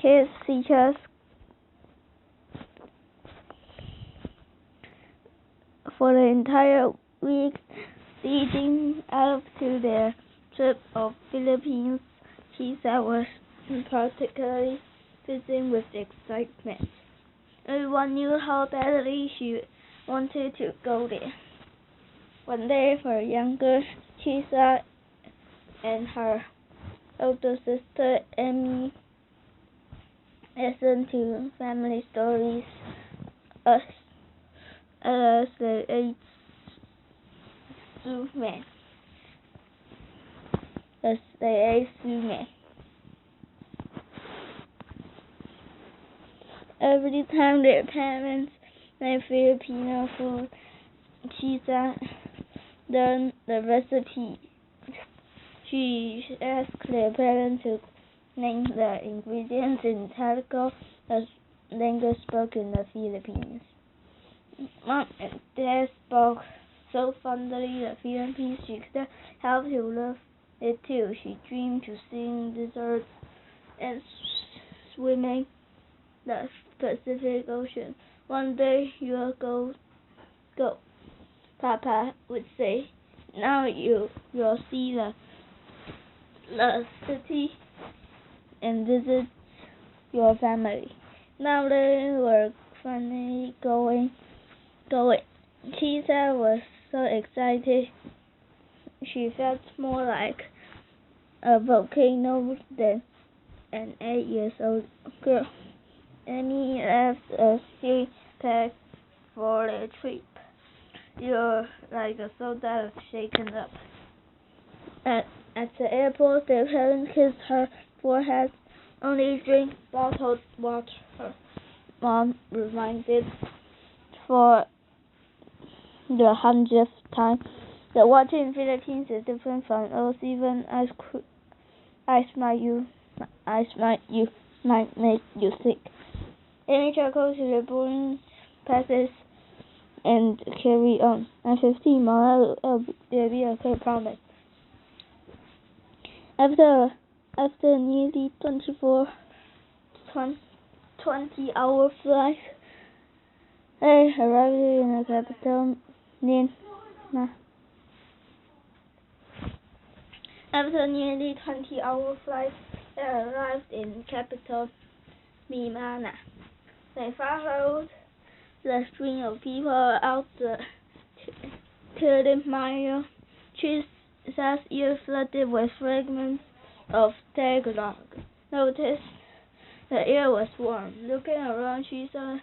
his teachers for the entire week leading up to their trip of Philippines. Chesa was particularly buzzing with excitement. Everyone knew how badly she wanted to go there. One day, her younger Chesa and her older sister Amy listened to family stories as they ate suman. Every time their parents made Filipino food, Chesa learned the recipe. She asked their parents to name the ingredients in Tagalog, a language spoken in the Philippines. Mom and Dad spoke so fondly the Philippines she could help to love it too. She dreamed to seeing deserts and swimming the Pacific Ocean. One day you'll go, Papa would say. Now you'll see the city and visit your family. Now they were finally going. Chesa was so excited she felt more like a volcano than an 8-year-old girl. Amy left as she packed for the trip. You're like a soldier shaken up. At the airport, their parents kissed her forehead. Only drink bottled water, Mom reminded for the 100th time. The water in the Philippines is different from ours. Even ice might make you sick. Amy chuckled to the boarding passes and carry on. At 15 miles, they'll be okay, promise. After nearly 20-hour flight, they arrived in the capital, Lima. After nearly 20-hour flight, they arrived in capital, Mimana. They followed the stream of people out the 30-mile. Chesa's ear flooded with fragments of Tagalog. Noticed the air was warm. Looking around, Chesa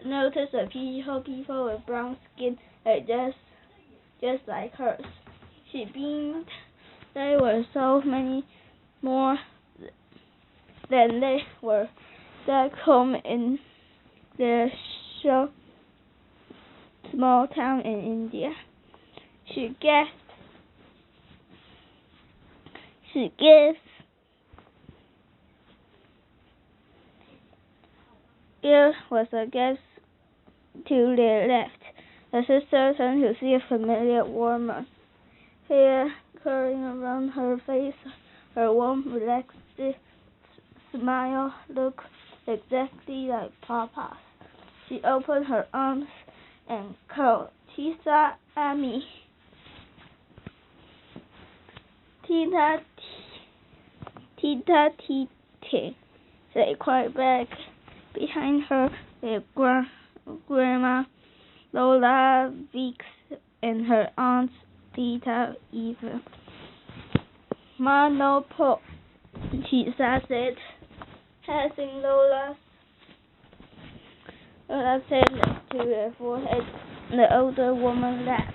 noticed the people with brown skin, just like hers. She beamed. There were so many more than they were back home in their small town in India. She gasped. There was a gasp to their left. The sister turned to see a familiar woman. Hair curling around her face, her warm, relaxed smile looked exactly like Papa's. She opened her arms and called, Chesa, Amy. Tita, they cried back. Behind her, their grandma, Lola Vix, and her aunt, Tita Eva. Ma no po, Chesa said, passing Lola said to her forehead. The older woman laughed.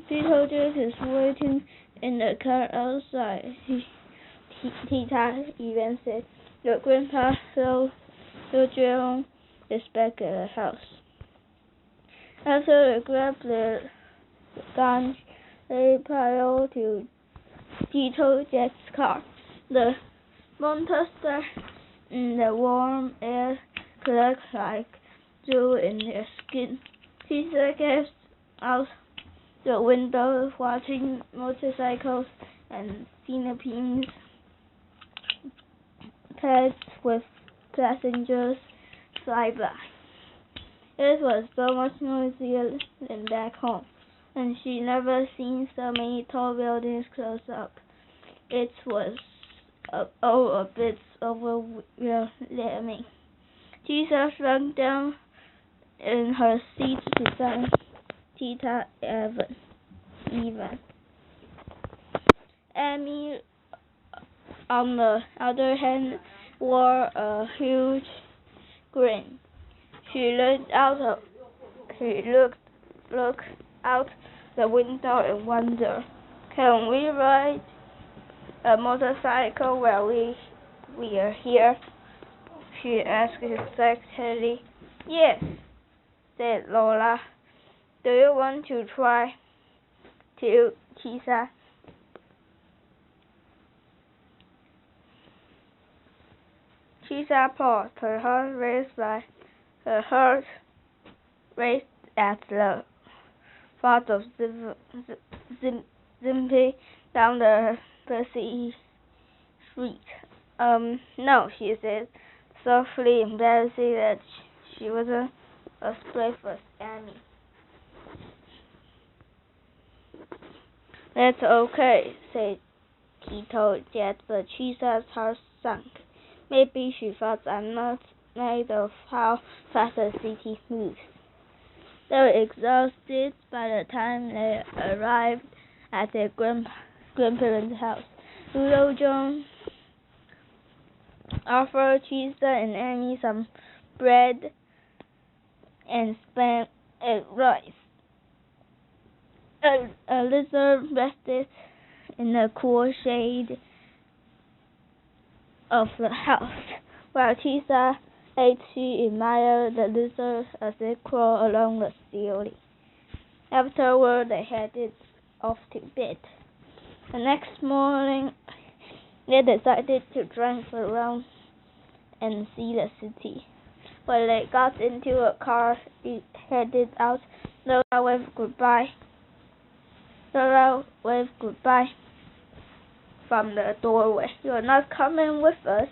Tito is waiting in the car outside, Tita even said. Your grandpa John is back at the house. After they grabbed their guns, they piled to Tito Jack's car. The monster in the warm air clicked like dew in their skin. Chesa gasped out the window watching motorcycles and Philippines cars with passengers fly by. It was so much noisier than back home, and she never seen so many tall buildings close up. It was a bit overwhelming. Chesa shrunk down in her seat beside Tita Evan. Amy, on the other hand, wore a huge grin. She looked out the window and wondered, "Can we ride a motorcycle while we are here?" She asked excitedly. "Yes," said Lola. "Do you want to try to, Chesa?" Chesa paused. Her heart raced at the thought of zipping down the busy street. No," she said, softly, embarrassing that she wasn't as brave as Amy. "That's okay," said Tito Jet, but Chesa's heart sunk. Maybe she thought I'm not made of how fast the city moves. They were exhausted by the time they arrived at their grandparents' house. Rudolph John offered Chesa and Amy some bread and spam and rice. A lizard rested in the cool shade of the house. While Chesa ate, she admired the lizard as it crawled along the ceiling. Afterward, they headed off to bed. The next morning, they decided to drive around and see the city. When they got into a car, it headed out. Lola waved goodbye from the doorway. "You're not coming with us?"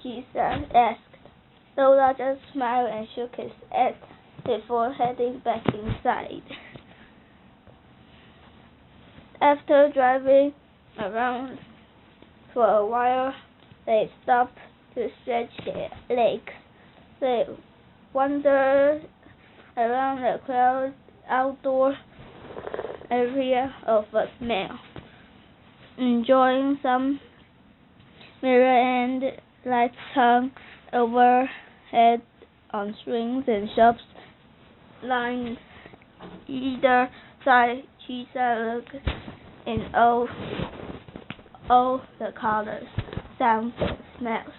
Chesa asked. Lola just smiled and shook his head before heading back inside. After driving around for a while, they stopped to stretch their legs. They wandered around the crowded outdoor area of a mall, enjoying some mirror and lights hung overhead on strings and shops lined either side. Chesa looked in all the colors, sounds, and smells.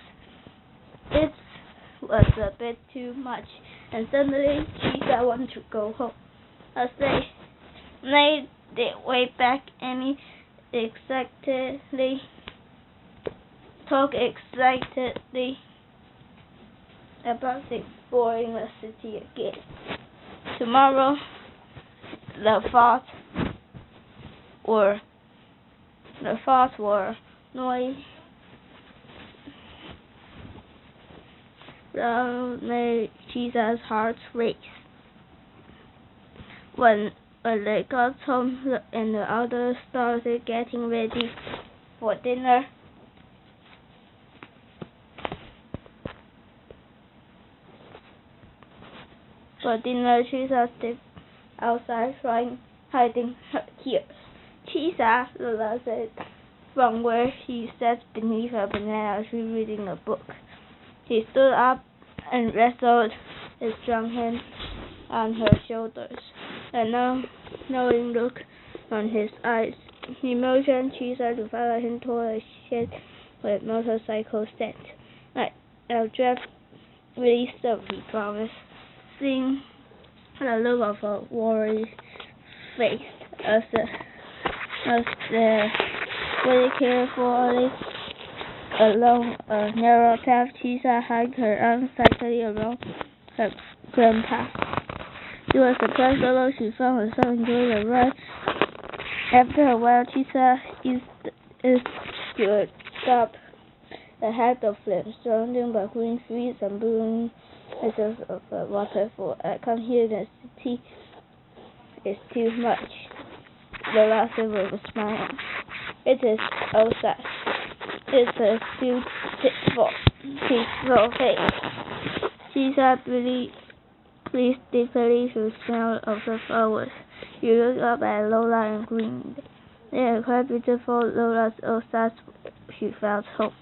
It was a bit too much, and suddenly Chesa wanted to go home. As they made their way back, Amy talked excitedly about exploring the city again. Tomorrow, the thoughts were noisy. Made Chesa's heart race. When they got home and the others started getting ready for dinner, Chesa stepped outside, hiding her tears. "Chesa," Lola said, from where she sat beneath a banana tree reading a book. He stood up and rested his strong hand on her shoulders, a knowing look on his eyes. He motioned Chesa to follow him toward a shed with motorcycle stand. "I'll drive really slow," he promised, seeing the look of a worried face as they very carefully along a narrow path. Chesa hugged her arm tightly around her grandpa. She was surprised, although she found herself enjoying the ride. After a while, Chesa stood up ahead of them, surrounded by green fields and blue masses of a waterfall. I can't hear the city. It's too much. Lola said with a smile. It is outside. It's a peaceful face. Chesa breathed deeply through the smell of the flowers. She looked up at Lola and grinned. They are quite beautiful, Lola thought. She felt hope.